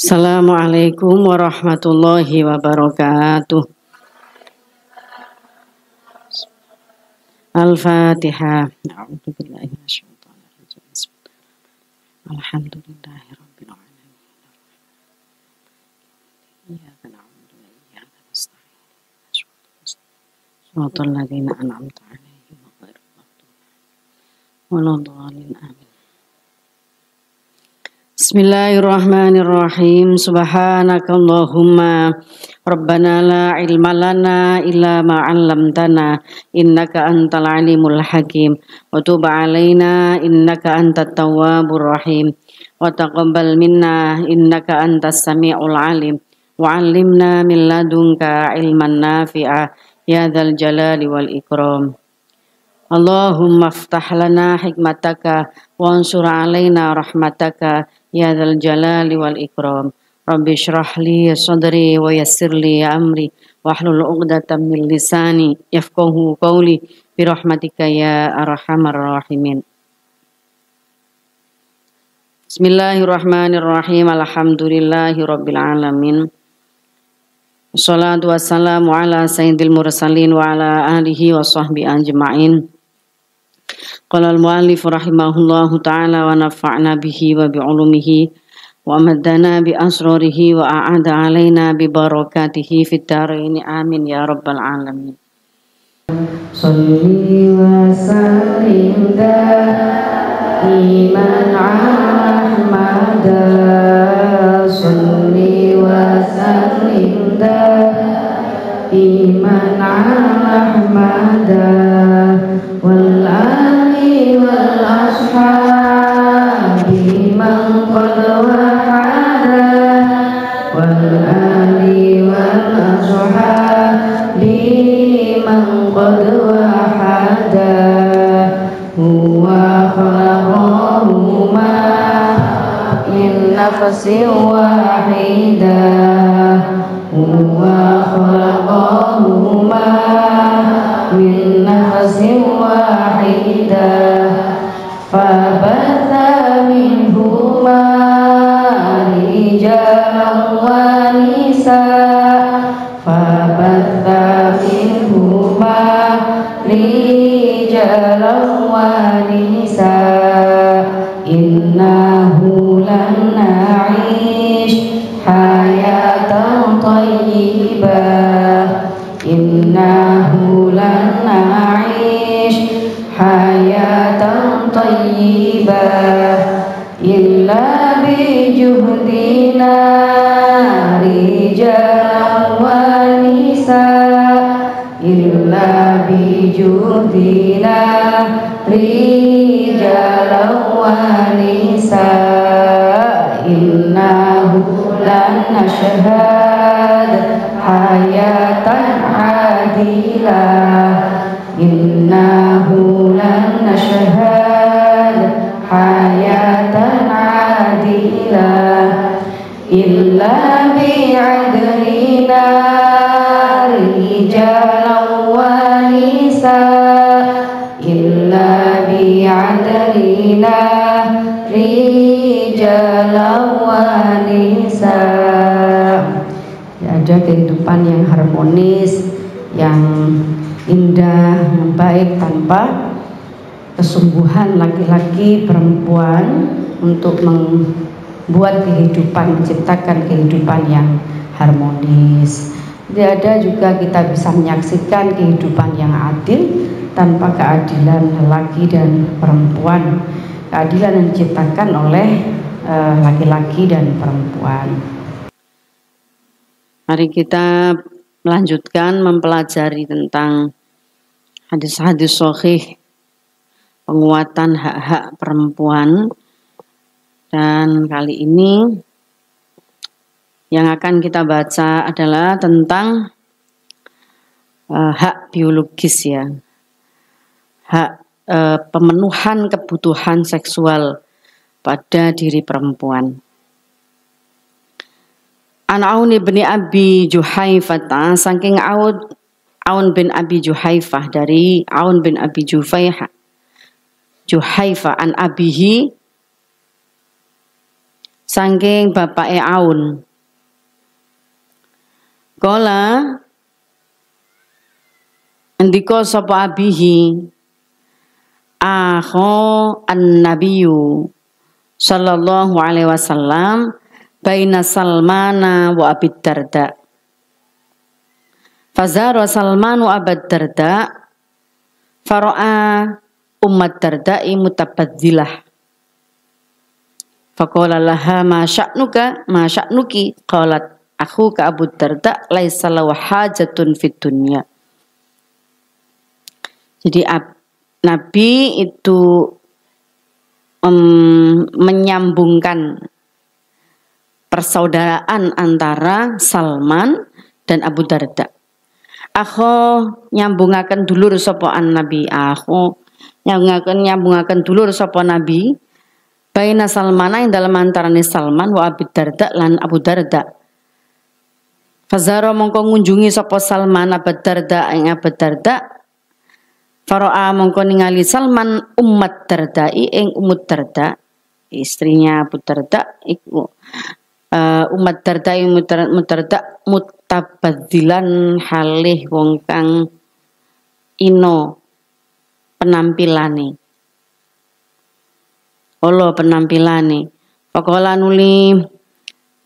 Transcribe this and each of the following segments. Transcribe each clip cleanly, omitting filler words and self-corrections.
Assalamualaikum warahmatullahi wabarakatuh. Al-Fatihah. A'udzubillahi minasyaitonir rajim. Alhamdulillahirabbil alamin. Iyyaka na'budu wa iyyaka nasta'in. Shiratal ladzina an'amta 'alaihim ghairil maghdubi 'alaihim waladdallin. Amin. Bismillahirrahmanirrahim. Subhanakallahumma Rabbana la ilma lana illa ma 'allamtana innaka antal alimul hakim wa tub 'alaina innaka antat tawwabur rahim wa taqabbal minna innaka antas samiul alim wa 'allimna min ladunka ilman nafi'a ya dzal jalali wal ikram. Allahumma aftah lana hikmataka wa ansur 'alaina rahmataka ya dzal jalali wal ikram. Rabbi shrah li sadri wa yassir li amri wahlul 'uqdatam min lisani yafqahu qawli bi rahmatika ya arhamar rahimin. Bismillahirrahmanirrahim. Alhamdulillahirabbil alamin. Wassalatu wassalamu ala sayyidil mursalin wa ala alihi wa sahbihi ajma'in. Qala al-mu'allif rahimahullahu ta'ala wa nafa'na bihi wa bi'ulumihi wa amaddana bi asrarihi wa a'ada alaina bi barakatihi fid dharain amin ya rabbal alamin. Salli wa sallim daiman ala Ahmad. Salli wa sallim daiman ala Ahmad wal ali wal ashabi man qad wahada wal ali wal ashabi man qad wahada huwa khalaqahuma min nafsin wahidah huwa khalaqahuma min nafsin wahidah fabatha minhuma rijalan wa nisaa fabatha minhuma rijalan wa nisaa innahu lan na'ish hayatan thayyibah innahu lan na'ish hayatan thayyibah illa bi juhdina rijalan wa nisaa illa bi juhdina rijalan wa nisaa innahu lan nashhad hayatan adilah innahu lan nashhad hayatan adilah illa bi'adlina rijalan wa nisaa illa bi'adlina rijalan wa nisaa. Ada kehidupan yang harmonis, yang indah, yang baik tanpa kesungguhan laki-laki perempuan untuk membuat kehidupan, menciptakan kehidupan yang harmonis. Tidak ada juga kita bisa menyaksikan kehidupan yang adil tanpa keadilan laki dan perempuan, keadilan yang diciptakan oleh laki-laki dan perempuan. Mari kita melanjutkan mempelajari tentang hadis-hadis sahih penguatan hak-hak perempuan, dan kali ini yang akan kita baca adalah tentang hak biologis ya, hak pemenuhan kebutuhan seksual pada diri perempuan. An Aun bin Abi Juhaifah, saking Aun bin Abi Juhaifah, dari Aun bin Abi Juhaifah an abihi Saking bapake Aun. Kala ndika sapa abihi akho an-nabiyyu sallallahu alaihi wasallam baina Salmana wa Abi Darda. Fazara Salmanu Abad Darda fara'a Ummat Darda'i mutabaddilah. Faqala laha ma sya'nuki qalat akhuka Abu Darda laisa lahu hajatun fid dunya. Jadi Nabi itu menyambungkan persaudaraan antara Salman dan Abu Darda. Akho nyambungaken dulur sapa Nabi, akho nyambungaken dulur sapa Nabi baina Salmana ing dalem antarane Salman wa Abi Darda lan Abu Darda. Fazara mongko ngunjungi sapa Salman Abu Darda ing Abu Darda. Fara'a mongko ningali Salman Ummat Dardai ing Ummut Darda, istrinya Abu Darda iku Ummat Dardai Ummut Darda mutabaddilan halih wong kang ino penampilane. Olo penampilane. Faqala nuli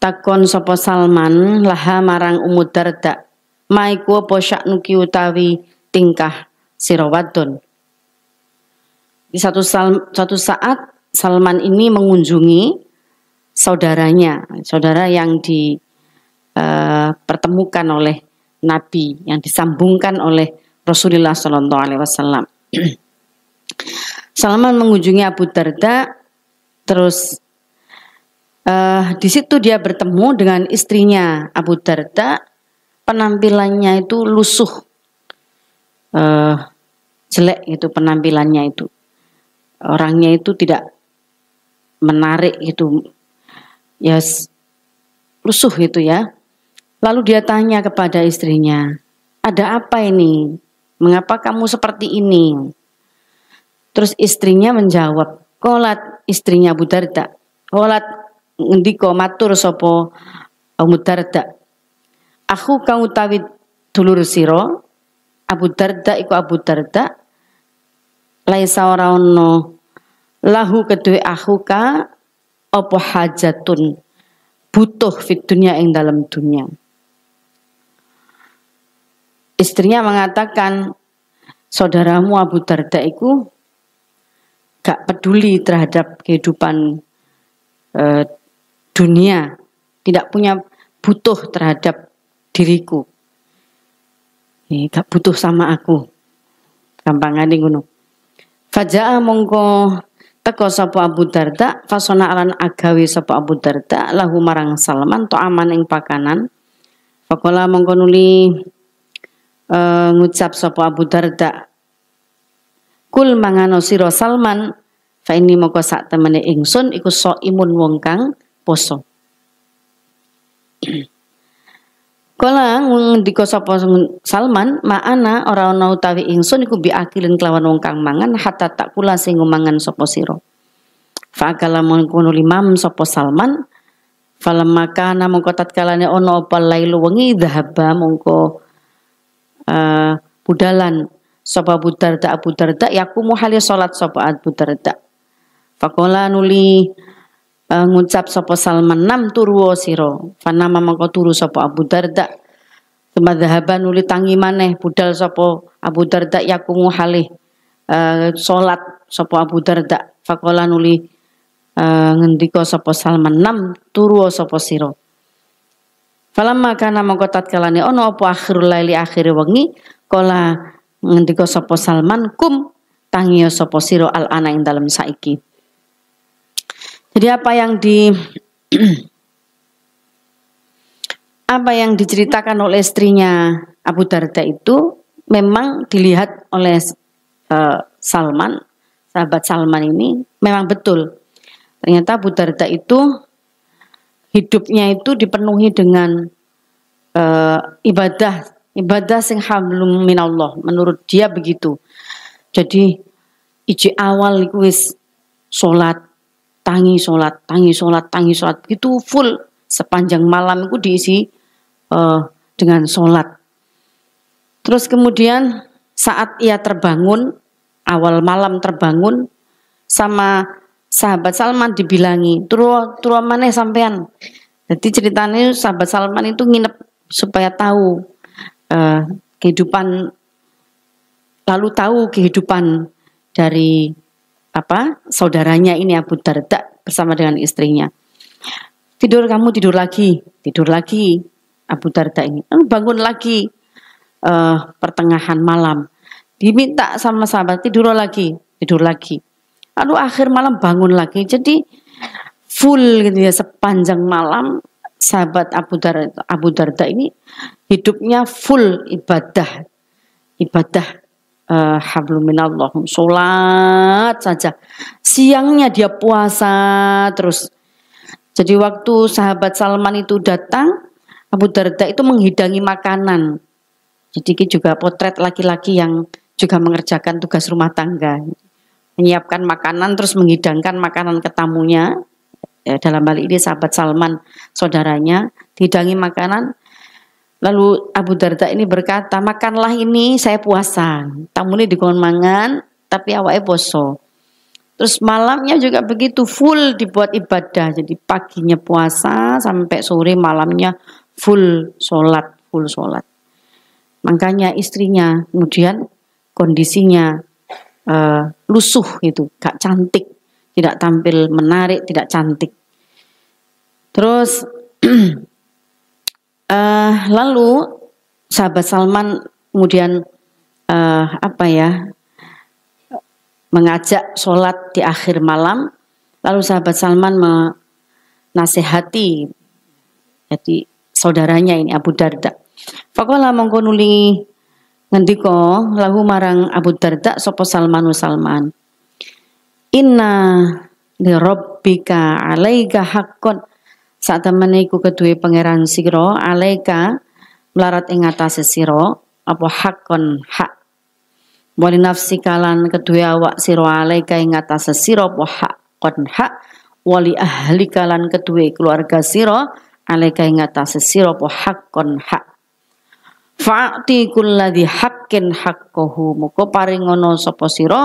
takon sapa Salman laha marang Ummut Darda, "Maiku apa sya'nuki utawi tingkah sira wadon?" Di satu saat Salman ini mengunjungi saudaranya, saudara yang dipertemukan oleh Nabi, yang disambungkan oleh Rasulullah Sallallahu Alaihi Wasallam. Salman mengunjungi Abu Darda, terus di situ dia bertemu dengan istrinya Abu Darda. Penampilannya itu lusuh, jelek itu penampilannya itu, orangnya itu tidak menarik itu, ya lusuh itu ya. Lalu dia tanya kepada istrinya, ada apa ini? Mengapa kamu seperti ini? Terus istrinya menjawab, qolat, istrinya Abu Darda, qolat ngendika matur sapa Abu Darda, aku kang utawi dulur sira Abu Darda iku Abu Darda laisa ora ono lahu kedue akhuka apa hajatun butuh fit dunya ing dalam dunia. Istrinya mengatakan, saudaramu Abu Darda iku gak peduli terhadap kehidupan dunia, tidak punya butuh terhadap diriku, gak butuh sama aku, gampangane ngono. Faja'a mongko teko sapa Abu Darda, fasona alan agawe sapa Abu Darda lahu marang Salman to aman ing pakanan. Faqala mongko nuli ngucap sapa Abu Darda, kul mangano sira Salman, fa ini mongko sak temene ingsun iku imun wong kang poso. Kala ngendika sapa Salman, ma'ana ora ana utawi ingsun iku biakilin kelawan wong kang mangan hatta tak kula sing mangan sapa sira. Fa kala mongko limam sapa Salman, falamma kana mongko tatkalane ana apa lailu wengi dhahaba mongko budalan sapa Abu Darda yakumu hali salat sapa Abu Darda. Faqala nuli ngucap sapa Salman, nam turu sira. Fanama mangko turu sapa Abu Darda. Kemadhaban nuli tangi maneh budal sapa Abu Darda yakumu halih salat sapa Abu Darda. Faqala nuli ngendika sapa Salman, nam turu sapa sira. Falamma kana mangko tatkalane ana apa akhirul laili akhire wengi, kala ngendika sapa Salman, kum tangi sapa sira al ana ing dalem saiki. Jadi apa yang diceritakan oleh istrinya Abu Darda itu memang dilihat oleh Salman, sahabat Salman ini memang betul. Ternyata Abu Darda itu hidupnya itu dipenuhi dengan ibadah sing hablum minallah, menurut dia begitu. Jadi iji awal iku wis salat, tangi sholat. Itu full sepanjang malam itu diisi dengan sholat. Terus kemudian saat ia terbangun, awal malam terbangun, sama sahabat Salman dibilangi, turu maneh sampean. Jadi ceritanya sahabat Salman itu nginep supaya tahu kehidupan, lalu tahu kehidupan dari saudaranya ini Abu Darda bersama dengan istrinya. Kamu tidur lagi Abu Darda ini. Bangun lagi pertengahan malam. Diminta sama sahabat tidur lagi. Lalu akhir malam bangun lagi. Jadi full gitu ya, sepanjang malam sahabat Abu Darda ini hidupnya full ibadah hablum minallah, sholat saja. Siangnya dia puasa terus. Jadi waktu sahabat Salman itu datang, Abu Darda itu menghidangi makanan. Jadi ini juga potret laki-laki yang juga mengerjakan tugas rumah tangga, menyiapkan makanan terus menghidangkan makanan ke tamunya. Dalam hal ini sahabat Salman, saudaranya, dihidangi makanan. Lalu Abu Darda ini berkata, makanlah ini, saya puasa. Tamu ini dikon mangan, tapi awake poso. Terus malamnya juga begitu, full dibuat ibadah. Jadi paginya puasa sampai sore, malamnya full sholat. Makanya istrinya kemudian kondisinya lusuh gitu, gak cantik, tidak tampil menarik, tidak cantik. Terus lalu sahabat Salman kemudian mengajak sholat di akhir malam. Lalu sahabat Salman menasehati jadi saudaranya ini Abu Darda. Faqala mongko nuli ngendika lahu marang Abu Darda sapa Salman. Inna li rabbika alaika haqqon, sak temene iku keduwe pangeran sira alaika melarat ing atase sira apa haqqon hak. Wali nafsi kalan keduwe awak sira alaika ing atase sira apa haqqon hak. Wali ahli kalan keduwe keluarga sira alaika ing atase sira apa haqqon hak. Fa'ti kulladzi haqqin haqqahu, muga paringono sapa sira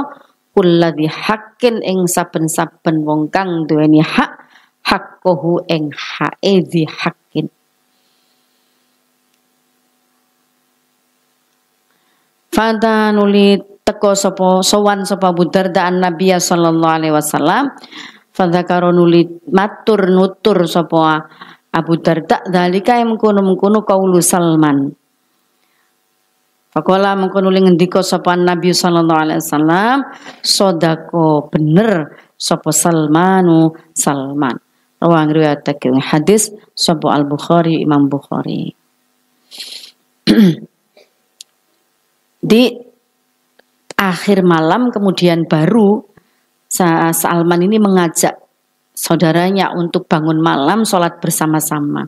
kulladzi haqqin ing saben-saben wong kang duweni hak haqqahu ing hae dzi haqqin. Fada nuli teko sapa sowan sapa Abu Darda an-Nabiy sallallahu alaihi wasallam. Fada karo nuli matur nutur sapa Abu Darda dalika mengkono kaulu Salman. Faqala mengkono ngendika sapa Nabi sallallahu alaihi wasallam, sodako bener sapa Salman. Rawang riwayatake hadis sapa Al-Bukhari, Imam Bukhari. Di akhir malam kemudian baru Salman ini mengajak saudaranya untuk bangun malam sholat bersama-sama.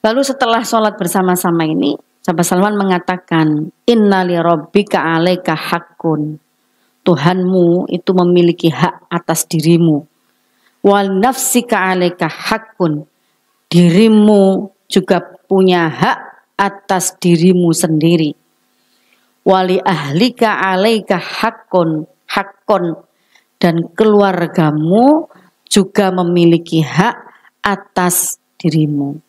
Lalu setelah sholat bersama-sama ini sahabat Salman mengatakan, inna li rabbika alaika haqqun, Tuhanmu itu memiliki hak atas dirimu. Wal nafsika alaika haqqun, dirimu juga punya hak atas dirimu sendiri. Wali ahlika alaika haqqun, dan keluargamu juga memiliki hak atas dirimu.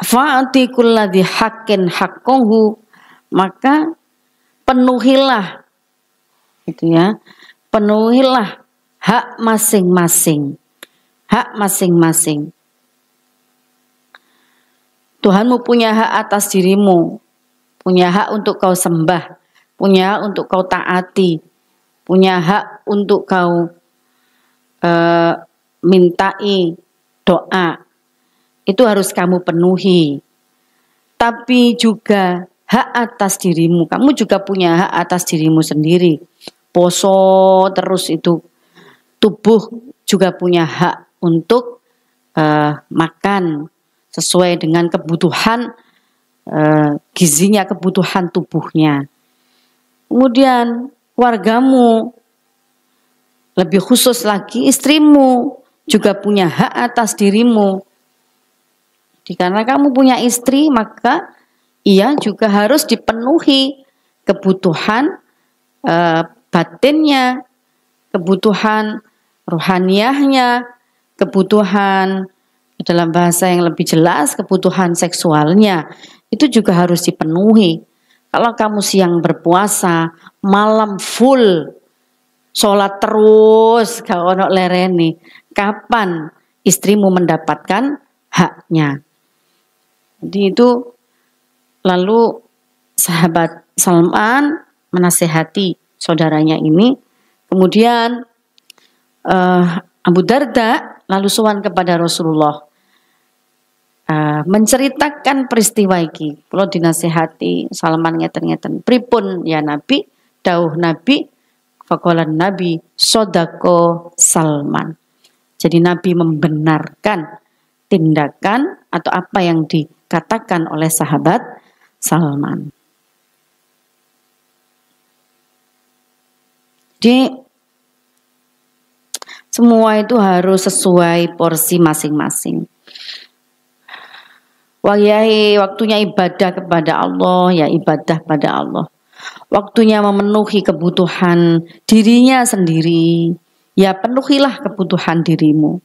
Fa'ati kulladzi haqqin haqqahu, maka penuhilah gitu ya. Penuhilah hak masing-masing. Tuhanmu punya hak atas dirimu, punya hak untuk kau sembah, punya hak untuk kau taati, punya hak untuk kau mintai doa. Itu harus kamu penuhi. Tapi juga hak atas dirimu. Kamu juga punya hak atas dirimu sendiri. Poso terus itu. Tubuh juga punya hak untuk makan sesuai dengan kebutuhan gizinya, kebutuhan tubuhnya. Kemudian keluargamu Lebih khusus lagi istrimu juga punya hak atas dirimu. Karena kamu punya istri, maka ia juga harus dipenuhi kebutuhan batinnya, kebutuhan rohaniahnya, kebutuhan dalam bahasa yang lebih jelas, kebutuhan seksualnya. Itu juga harus dipenuhi. Kalau kamu siang berpuasa, malam full sholat terus, gak ono lereni, kapan istrimu mendapatkan haknya? Jadi itu lalu sahabat Salman menasehati saudaranya ini. Kemudian Abu Darda lalu sowan kepada Rasulullah, menceritakan peristiwa iki. Kalau dinasehati Salman ngeten-ngeten, pripun ya Nabi? Dawuh Nabi, faqalan Nabi sodako Salman. Jadi Nabi membenarkan tindakan atau apa yang dikatakan oleh sahabat Salman. Jadi semua itu harus sesuai porsi masing-masing. Waktunya ibadah kepada Allah, ya ibadah pada Allah. Waktunya memenuhi kebutuhan dirinya sendiri, ya penuhilah kebutuhan dirimu.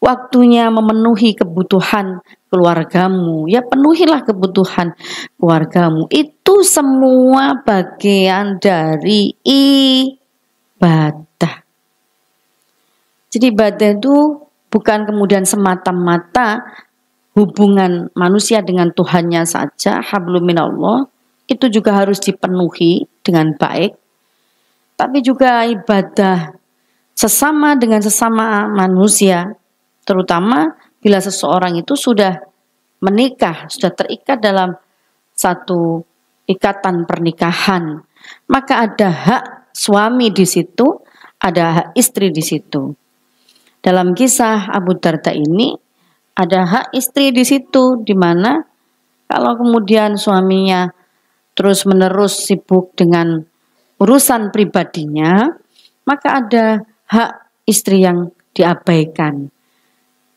Waktunya memenuhi kebutuhan keluargamu, ya penuhilah kebutuhan keluargamu. Itu semua bagian dari ibadah. Jadi ibadah itu bukan kemudian semata-mata hubungan manusia dengan Tuhannya saja, hablum minallah, itu juga harus dipenuhi dengan baik. Tapi juga ibadah sesama dengan sesama manusia, terutama bila seseorang itu sudah menikah, sudah terikat dalam satu ikatan pernikahan, maka ada hak suami di situ, ada hak istri di situ. Dalam kisah Abu Darda ini ada hak istri di situ, di mana kalau kemudian suaminya terus-menerus sibuk dengan urusan pribadinya, maka ada hak istri yang diabaikan.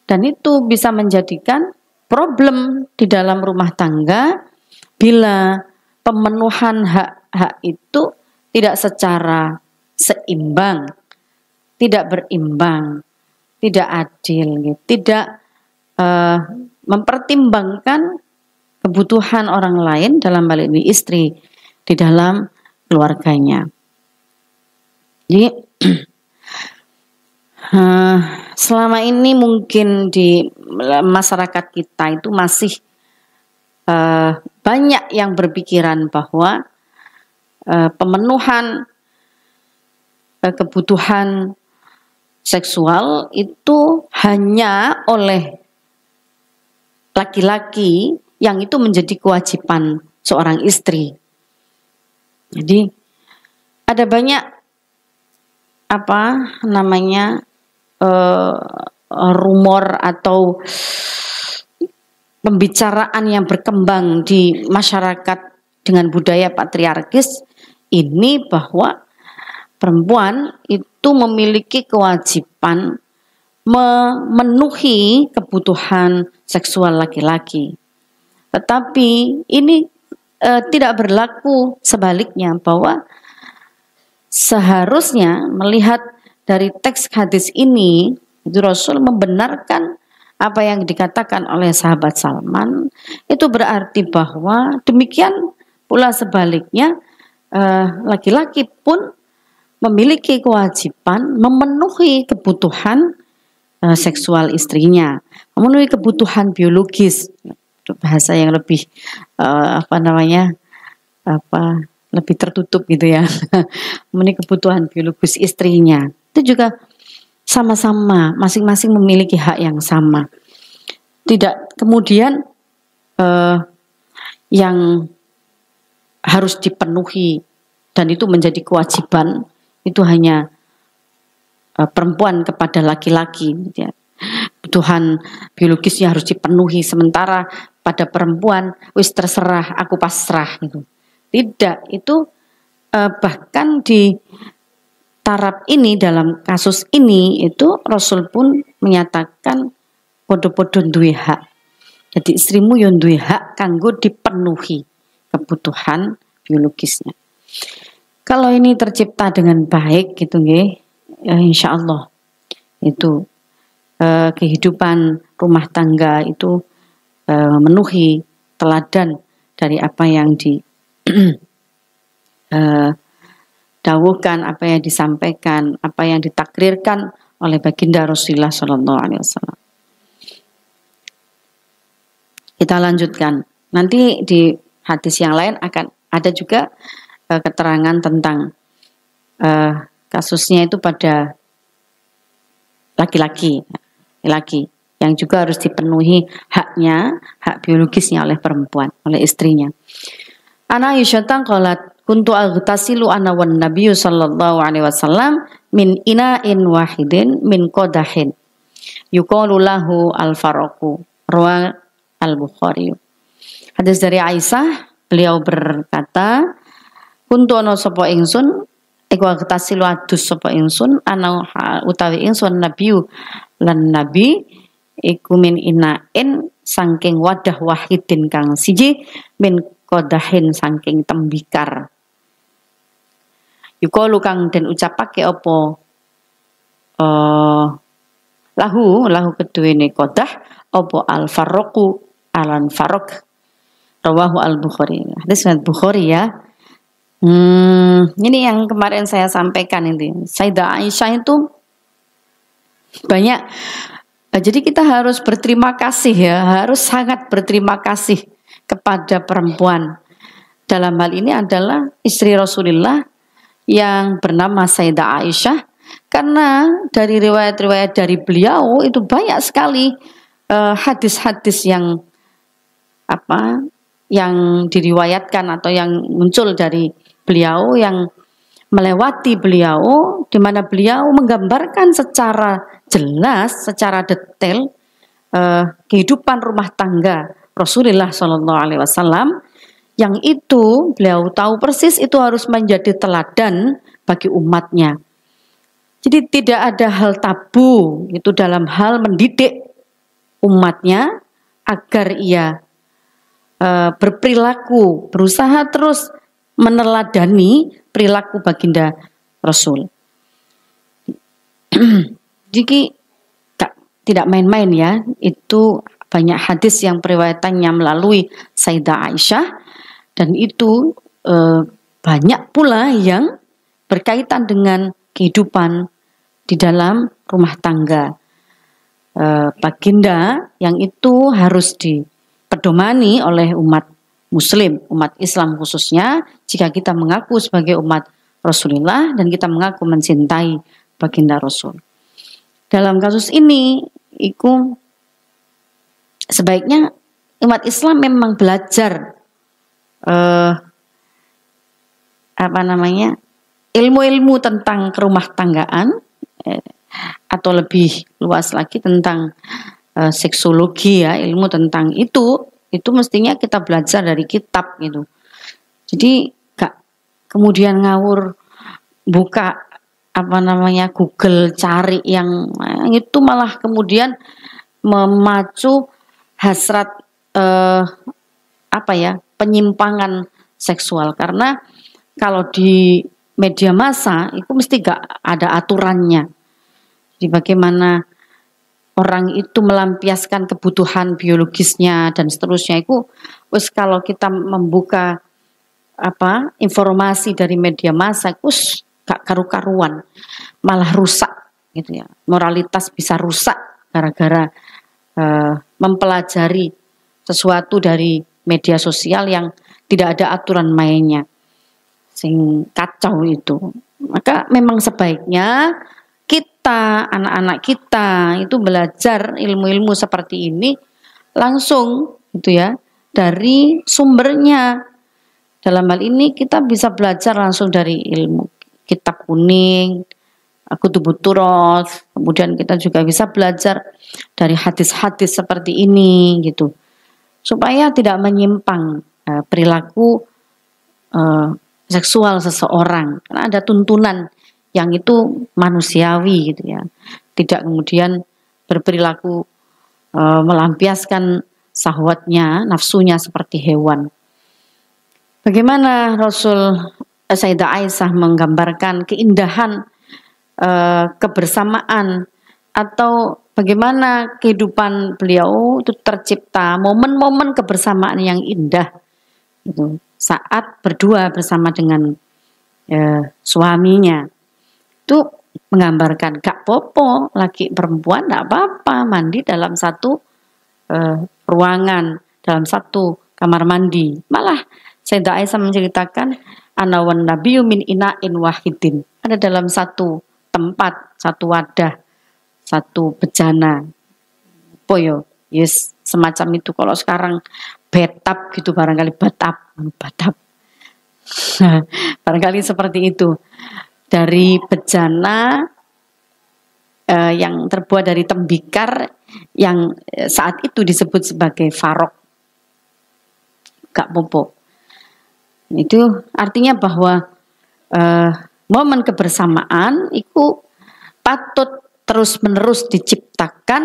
Dan itu bisa menjadikan problem di dalam rumah tangga bila pemenuhan hak-hak itu tidak secara seimbang, tidak berimbang, tidak adil, tidak mempertimbangkan kebutuhan orang lain, dalam hal ini istri, di dalam keluarganya. Jadi selama ini mungkin di masyarakat kita itu masih banyak yang berpikiran bahwa pemenuhan kebutuhan seksual itu hanya oleh laki-laki, yang itu menjadi kewajiban seorang istri. Jadi ada banyak rumor atau pembicaraan yang berkembang di masyarakat dengan budaya patriarkis ini, bahwa perempuan itu memiliki kewajiban memenuhi kebutuhan seksual laki-laki. Tetapi ini tidak berlaku sebaliknya, bahwa seharusnya melihat dari teks hadis ini, itu Rasul membenarkan apa yang dikatakan oleh sahabat Salman. Itu berarti bahwa demikian pula sebaliknya, laki-laki pun memiliki kewajiban memenuhi kebutuhan seksual istrinya, memenuhi kebutuhan biologis, bahasa yang lebih lebih tertutup gitu ya, memenuhi kebutuhan biologis istrinya. Itu juga sama-sama, masing-masing memiliki hak yang sama. Tidak kemudian yang harus dipenuhi dan itu menjadi kewajiban itu hanya perempuan kepada laki-laki, gitu ya. Kebutuhan biologisnya harus dipenuhi, sementara pada perempuan wis terserah, aku pasrah gitu. Tidak, itu bahkan di taraf ini dalam kasus ini itu Rasul pun menyatakan podo-podo duwe hak. Jadi istrimu yo duwe hak kanggo dipenuhi kebutuhan biologisnya. Kalau ini tercipta dengan baik gitu nggih, ya insya Allah itu kehidupan rumah tangga itu memenuhi teladan dari apa yang di dawuhkan, apa yang disampaikan, apa yang ditakrirkan oleh baginda Rasulullah Shallallahu Alaihi Wasallam. Kita lanjutkan. Nanti di hadis yang lain akan ada juga keterangan tentang kasusnya itu pada laki-laki yang juga harus dipenuhi haknya, hak biologisnya oleh perempuan, oleh istrinya. Ana Aisyah qalat kuntu aghtasilu ana wan nabiyyu sallallahu alaihi wasallam min ina'in wahidin min qadahin yuqalu lahu al-faraqu rawa al-Bukhari. Hadis dari Aisyah, beliau berkata, kuntu ana sapa ingsun iku aghtasilu adus sapa ingsun ana utawi ingsun nabiyyu lan nabi iku min ina'in saking wadah wahidin kang siji min qadahin saking tembikar. Yuqalu kang den ucapake apa lahu keduwene qadah apa al-farqu alan farq rawahu al-Bukhari. Hadis Bukhari ya. Ini yang kemarin saya sampaikan ini. Sayyidah Aisyah itu banyak. Jadi kita harus berterima kasih ya, harus sangat berterima kasih kepada perempuan. Dalam hal ini adalah istri Rasulullah yang bernama Sayyidah Aisyah, karena dari riwayat-riwayat dari beliau itu banyak sekali hadis-hadis yang diriwayatkan atau yang muncul dari beliau yang melewati beliau, di mana beliau menggambarkan secara jelas, secara detail kehidupan rumah tangga Rasulullah Shallallahu Alaihi Wasallam, yang itu beliau tahu persis itu harus menjadi teladan bagi umatnya. Jadi tidak ada hal tabu itu dalam hal mendidik umatnya agar ia berperilaku, berusaha terus meneladani perilaku baginda Rasul. Jadi tidak main-main ya, itu banyak hadis yang periwayatannya melalui Sayyidah Aisyah, dan itu banyak pula yang berkaitan dengan kehidupan di dalam rumah tangga baginda, yang itu harus dipedomani oleh umat Muslim, umat Islam khususnya, jika kita mengaku sebagai umat Rasulullah dan kita mengaku mencintai baginda Rasul. Dalam kasus ini, sebaiknya umat Islam memang belajar ilmu-ilmu tentang kerumah tanggaan, atau lebih luas lagi tentang seksologi ya, ilmu tentang itu mestinya kita belajar dari kitab gitu. Jadi gak kemudian ngawur buka Google cari yang itu, malah kemudian memacu hasrat penyimpangan seksual. Karena kalau di media massa itu mesti gak ada aturannya. Jadi bagaimana orang itu melampiaskan kebutuhan biologisnya dan seterusnya, itu kalau kita membuka informasi dari media massa itu gak karu-karuan, malah rusak gitu ya. Moralitas bisa rusak gara-gara mempelajari sesuatu dari media sosial yang tidak ada aturan mainnya, sing kacau itu. Maka memang sebaiknya kita, anak-anak kita itu belajar ilmu-ilmu seperti ini langsung gitu ya, dari sumbernya. Dalam hal ini kita bisa belajar langsung dari ilmu kitab kuning, Kutubut Turoth, kemudian kita juga bisa belajar dari hadis-hadis seperti ini gitu, supaya tidak menyimpang perilaku seksual seseorang, karena ada tuntunan yang itu manusiawi gitu ya. Tidak kemudian berperilaku melampiaskan syahwatnya, nafsunya seperti hewan. Bagaimana Sayyidah Aisyah menggambarkan keindahan kebersamaan, atau bagaimana kehidupan beliau itu tercipta momen-momen kebersamaan yang indah itu saat berdua bersama dengan suaminya. Itu menggambarkan gak popo laki perempuan tidak apa-apa mandi dalam satu ruangan, dalam satu kamar mandi. Malah Sayyidah Aisyah menceritakan ana wan nabiyyu min ina'in wahidin. Ada dalam satu tempat, satu wadah, satu bejana. Poyo, yes, semacam itu. Kalau sekarang bathtub gitu barangkali bathtub. Barangkali seperti itu. Dari bejana yang terbuat dari tembikar yang saat itu disebut sebagai farok. Gak popo. Itu artinya bahwa momen kebersamaan itu patut terus-menerus diciptakan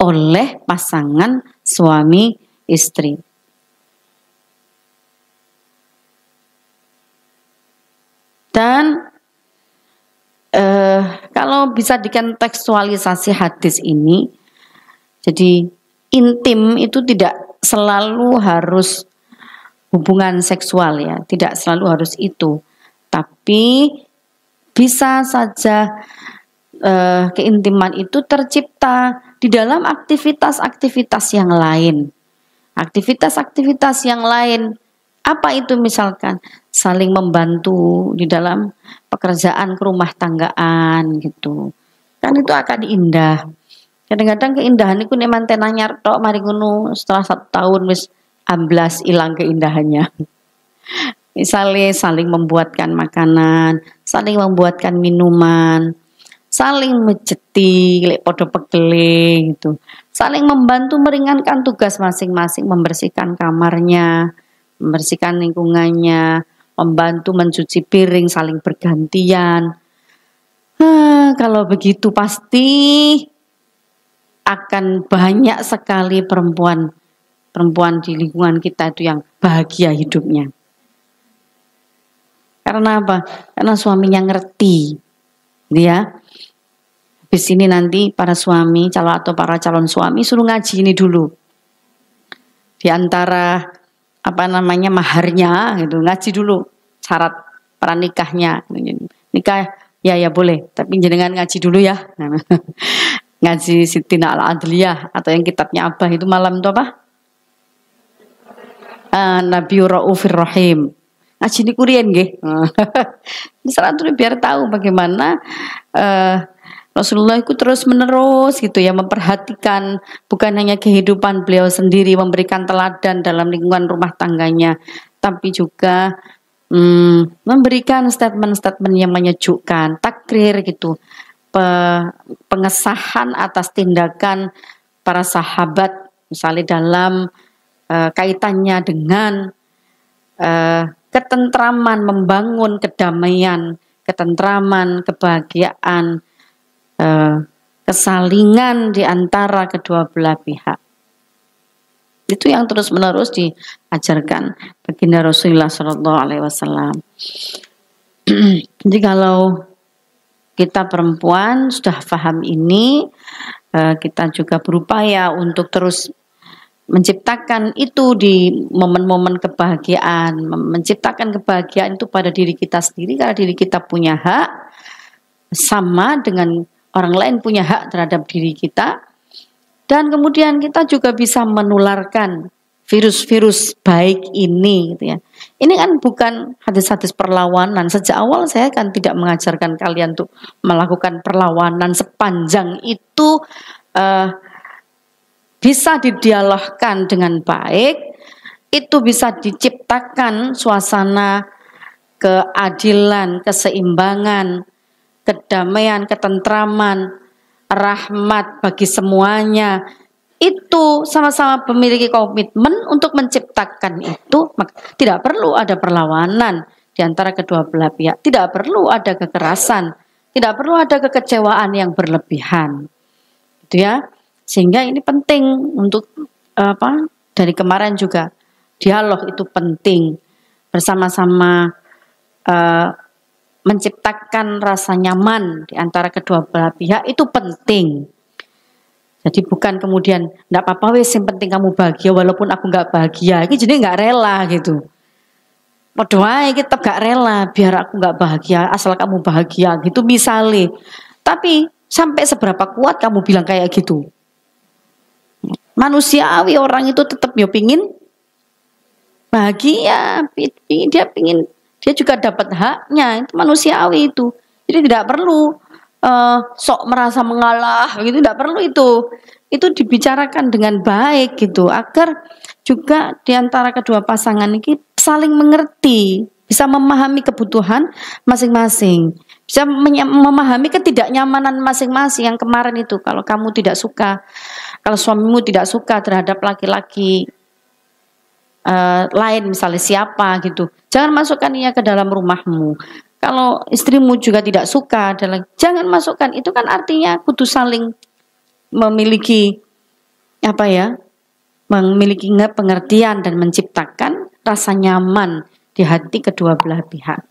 oleh pasangan suami istri. Dan kalau bisa dikontekstualisasi hadis ini, jadi intim itu tidak selalu harus hubungan seksual ya, tidak selalu harus itu, tapi bisa saja keintiman itu tercipta di dalam aktivitas-aktivitas yang lain. Aktivitas-aktivitas yang lain, apa itu misalkan saling membantu di dalam pekerjaan kerumah tanggaan gitu. Kan itu akan indah. Kadang-kadang keindahan itu nek manten anyar tok mari ngono setelah 1 tahun wis amblas ilang keindahannya. Misalnya saling membuatkan makanan, saling membuatkan minuman, saling mejeti, lek podo pegele gitu. Saling membantu meringankan tugas masing-masing, membersihkan kamarnya, membersihkan lingkungannya, membantu mencuci piring, saling bergantian. Kalau begitu pasti akan banyak sekali perempuan di lingkungan kita itu yang bahagia hidupnya. Karena apa? Karena suaminya ngerti, dia. Habis ini nanti para suami, para calon suami suruh ngaji ini dulu. Di antara maharnya gitu, ngaji dulu syarat pranikahnya. Nikah ya boleh, tapi jenengan ngaji dulu ya. Ngaji Sitina Al-Adliyah atau yang kitabnya Abah itu malam itu apa? Nabiur Raufir Rahim. Ngaji ini kurian nggih. Misalnya biar tahu bagaimana Rasulullah itu terus menerus gitu ya memperhatikan bukan hanya kehidupan beliau sendiri, memberikan teladan dalam lingkungan rumah tangganya, tapi juga memberikan statement-statement yang menyejukkan, takrir gitu, pengesahan atas tindakan para sahabat misalnya dalam kaitannya dengan ketentraman, membangun kedamaian, ketentraman, kebahagiaan, kesalingan di antara kedua belah pihak. Itu yang terus-menerus diajarkan baginda Rasulullah SAW. Jadi kalau kita perempuan sudah paham ini, kita juga berupaya untuk terus menciptakan itu di momen-momen kebahagiaan, menciptakan kebahagiaan itu pada diri kita sendiri, karena diri kita punya hak sama dengan orang lain punya hak terhadap diri kita, dan kemudian kita juga bisa menularkan virus-virus baik ini gitu ya. Ini kan bukan hadis-hadis perlawanan. Sejak awal saya kan tidak mengajarkan kalian untuk melakukan perlawanan, sepanjang itu bisa didialogkan dengan baik, itu bisa diciptakan suasana keadilan, keseimbangan, kedamaian, ketentraman, rahmat bagi semuanya. Itu sama-sama memiliki komitmen untuk menciptakan itu. Tidak perlu ada perlawanan di antara kedua belah pihak, tidak perlu ada kekerasan, Tidak perlu ada kekecewaan yang berlebihan. Gitu ya. Sehingga ini penting untuk dari kemarin juga dialog itu penting. Bersama-sama menciptakan rasa nyaman di antara kedua belah pihak itu penting. Jadi bukan kemudian enggak apa-apa wes, yang penting kamu bahagia walaupun aku enggak bahagia. Ini jadi enggak rela gitu. Padha wae tetap enggak rela biar aku enggak bahagia asal kamu bahagia gitu misalnya. Tapi sampai seberapa kuat kamu bilang kayak gitu? Manusiawi orang itu tetap ya pingin bahagia, dia juga dapat haknya, itu manusiawi itu. Jadi tidak perlu sok merasa mengalah gitu, tidak perlu itu dibicarakan dengan baik gitu agar juga diantara kedua pasangan ini saling mengerti, bisa memahami kebutuhan masing-masing, bisa memahami ketidaknyamanan masing-masing. Yang kemarin itu kalau kamu tidak suka, kalau suamimu tidak suka terhadap laki-laki lain misalnya siapa gitu, jangan masukkan ia ke dalam rumahmu. Kalau istrimu juga tidak suka, jangan masukkan. Itu kan artinya kudu saling memiliki memiliki pengertian dan menciptakan rasa nyaman di hati kedua belah pihak.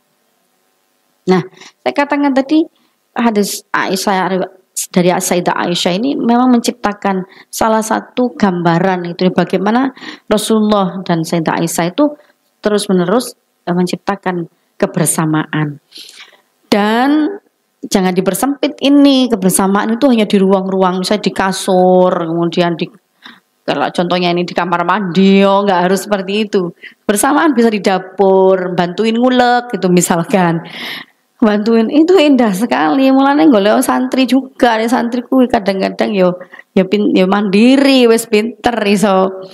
Nah, saya katakan tadi hadis Aisyah dari Sayyidah Aisyah ini memang menciptakan salah satu gambaran itu bagaimana Rasulullah dan Sayyidah Aisyah itu terus-menerus menciptakan kebersamaan. Dan jangan dipersempit ini, kebersamaan itu hanya di ruang-ruang, misalnya di kasur, kemudian kalau contohnya ini di kamar mandi, nggak harus seperti itu. Bersamaan bisa di dapur, bantuin ngulek gitu misalkan. Bantuin itu indah sekali. Mulane golek santri juga, santriku kadang-kadang yo mandiri, wis pinter iso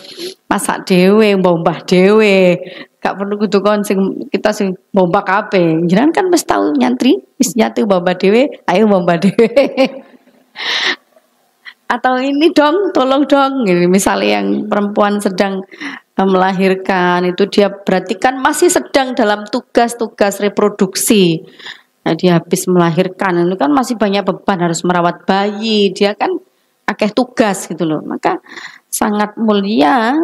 masak dhewe, mbah dhewe. Gak perlu kudu kon kita sing mbah kabeh. Jenengan kan wis tau nyantri, wis nyatu mbah dhewe, ayo mbah dhewe. Atau ini dong, tolong dong. Misalnya yang perempuan sedang melahirkan itu dia berarti kan masih sedang dalam tugas-tugas reproduksi. Nah, dia habis melahirkan itu kan masih banyak beban, harus merawat bayi, dia kan akeh tugas gitu loh. Maka sangat mulia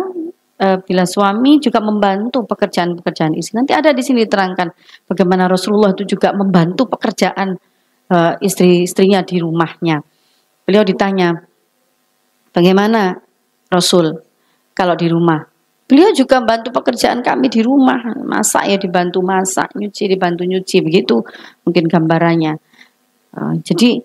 bila suami juga membantu pekerjaan-pekerjaan istri. Nanti ada di sini terangkan bagaimana Rasulullah itu juga membantu pekerjaan istri-istrinya di rumahnya. Beliau ditanya, bagaimana Rasul kalau di rumah? Beliau juga bantu pekerjaan kami di rumah, masak ya dibantu masak, nyuci dibantu nyuci, begitu mungkin gambarannya. Jadi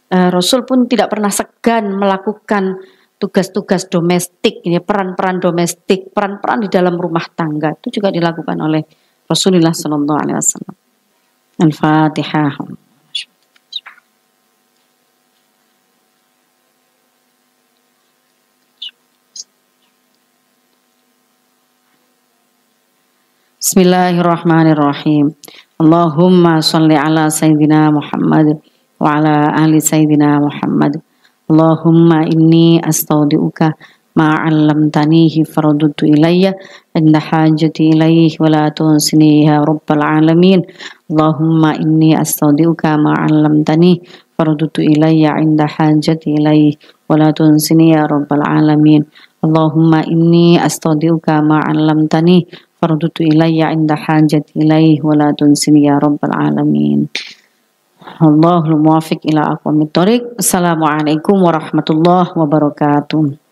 Rasul pun tidak pernah segan melakukan tugas-tugas domestik, ini peran-peran domestik, peran-peran di dalam rumah tangga itu juga dilakukan oleh Rasulullah Sallallahu Alaihi Wasallam. Al-Fatihah. Bismillahirrahmanirrahim. Allahumma sholli ala Sayyidina Muhammad wa ala ali Sayyidina Muhammad. Allahumma inni astaudi'uka ma'allamtanihi faradudtu ilayya inda hajati ilayhi wa la tunsini ya rabbal alamin. Allahumma inni astaudi'uka ma'allamtanihi faradudtu ilayya inda hajati ilayhi wa la tunsini ya rabbal alamin. Allahumma inni astaudi'uka ma'allamtanihi faradudtu ilayya inda hajati ilayhi wa la tunsini ya rabbal alamin. Allahul muwafiq ila aqwamit thoriq. Assalamualaikum warahmatullahi wabarakatuh.